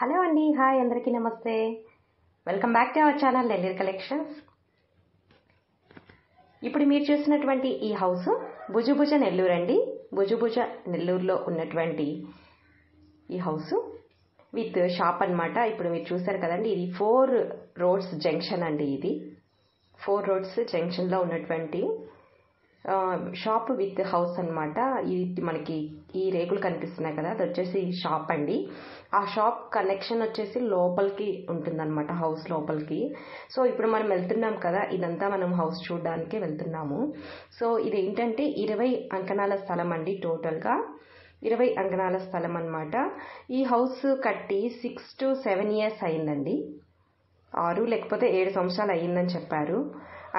Hello అండి, hi అందరికీ నమస్తే. Welcome back to our channel Nellore collections. ఇప్పుడు మీరు చూసినటువంటి ఈ హౌస్ భుజభుజ నెల్లూరు అండి. భుజభుజ నెల్లూరులో ఉన్నటువంటి ఈ హౌస్ విత్ షాప్ అన్నమాట. ఇప్పుడు మీరు చూసారు కదండి, ఇది 4 రోడ్స్ జంక్షన్ అండి. ఇది 4 రోడ్స్ జంక్షన్లో ఉన్నటువంటి షాప్ విత్ హౌస్ అన్నమాట. ఇది మనకి ఈ రేకులు కనిపిస్తున్నాయి కదా, అది వచ్చేసి షాప్ అండి. ఆ షాప్ కనెక్షన్ వచ్చేసి లోపలికి ఉంటుందన్నమాట, హౌస్ లోపలికి. సో ఇప్పుడు మనం వెళ్తున్నాం కదా, ఇదంతా మనం హౌస్ చూడడానికి వెళ్తున్నాము. సో ఇది ఏంటంటే 20 అంకణాల స్థలం అండి. టోటల్గా 20 అంకణాల స్థలం అన్నమాట. ఈ హౌస్ కట్టి 6 to 7 years అయిందండి. 6 లేకపోతే 7 సంవత్సరాలు అయ్యిందని చెప్పారు.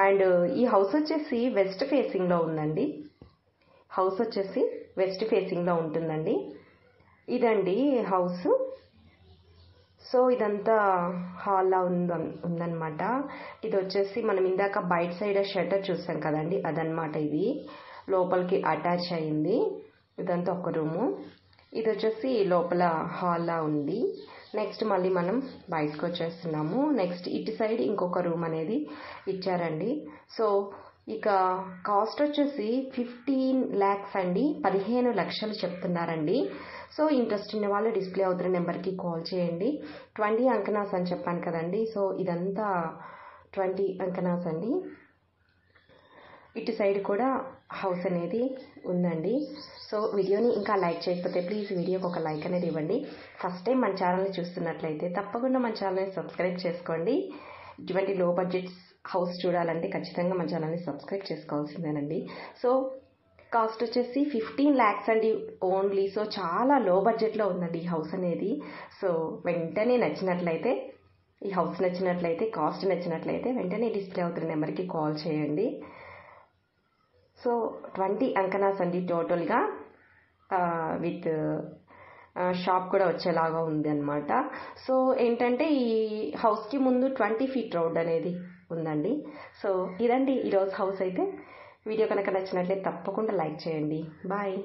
అండ్ ఈ హౌస్ వచ్చేసి వెస్ట్ ఫేసింగ్లో ఉందండి. హౌస్ వచ్చేసి వెస్ట్ ఫేసింగ్లో ఉంటుందండి. ఇదండి హౌస్. సో ఇదంతా హాల్లా ఉందన్నమాట. ఇది వచ్చేసి మనం ఇందాక బయట సైడ్ షట్టర్ చూసాం కదండి, అదనమాట. ఇది లోపలికి అటాచ్ అయింది. ఇదంతా ఒక రూము. ఇది వచ్చేసి లోపల హాల్లా ఉంది. నెక్స్ట్ మళ్ళీ మనం బయటకు వచ్చేస్తున్నాము. నెక్స్ట్ ఇటు సైడ్ ఇంకొక రూమ్ అనేది ఇచ్చారండి. సో ఇక కాస్ట్ వచ్చేసి 15 lakhs అండి, 15 లక్షలు చెప్తున్నారండి. సో ఇంట్రెస్ట్ ఉన్న వాళ్ళు డిస్ప్లే అవుతున్న నెంబర్కి కాల్ చేయండి. 20 అంకణాస్ అని చెప్పాను కదండి. సో ఇదంతా 20 అంకణాస్ అండి. ఇటు సైడ్ కూడా హౌస్ అనేది ఉందండి. సో వీడియోని ఇంకా లైక్ చేయకపోతే ప్లీజ్ వీడియోకి ఒక లైక్ అనేది ఇవ్వండి. ఫస్ట్ టైం మన ఛానల్ని చూస్తున్నట్లయితే తప్పకుండా మన ఛానల్ని సబ్స్క్రైబ్ చేసుకోండి. ఇటువంటి లో బడ్జెట్ హౌస్ చూడాలంటే ఖచ్చితంగా మన ఛానల్ని సబ్స్క్రైబ్ చేసుకోవాల్సిందేనండి. సో కాస్ట్ వచ్చేసి 15 lakhs అండి ఓన్లీ. సో చాలా లో బడ్జెట్లో ఉందండి ఈ హౌస్ అనేది. సో వెంటనే నచ్చినట్లయితే, ఈ హౌస్ నచ్చినట్లయితే, కాస్ట్ నచ్చినట్లయితే వెంటనే డిస్ప్లే అవుతున్న నెంబర్కి కాల్ చేయండి. సో 20 అంకణాస్ అండి టోటల్గా, విత్ షాప్ కూడా వచ్చేలాగా ఉంది అనమాట. సో ఏంటంటే ఈ హౌస్కి ముందు 20 feet రోడ్ అనేది ఉందండి. సో ఇదండి ఈరోజు హౌస్ అయితే. వీడియో కనుక నచ్చినట్లయితే తప్పకుండా లైక్ చేయండి. బాయ్.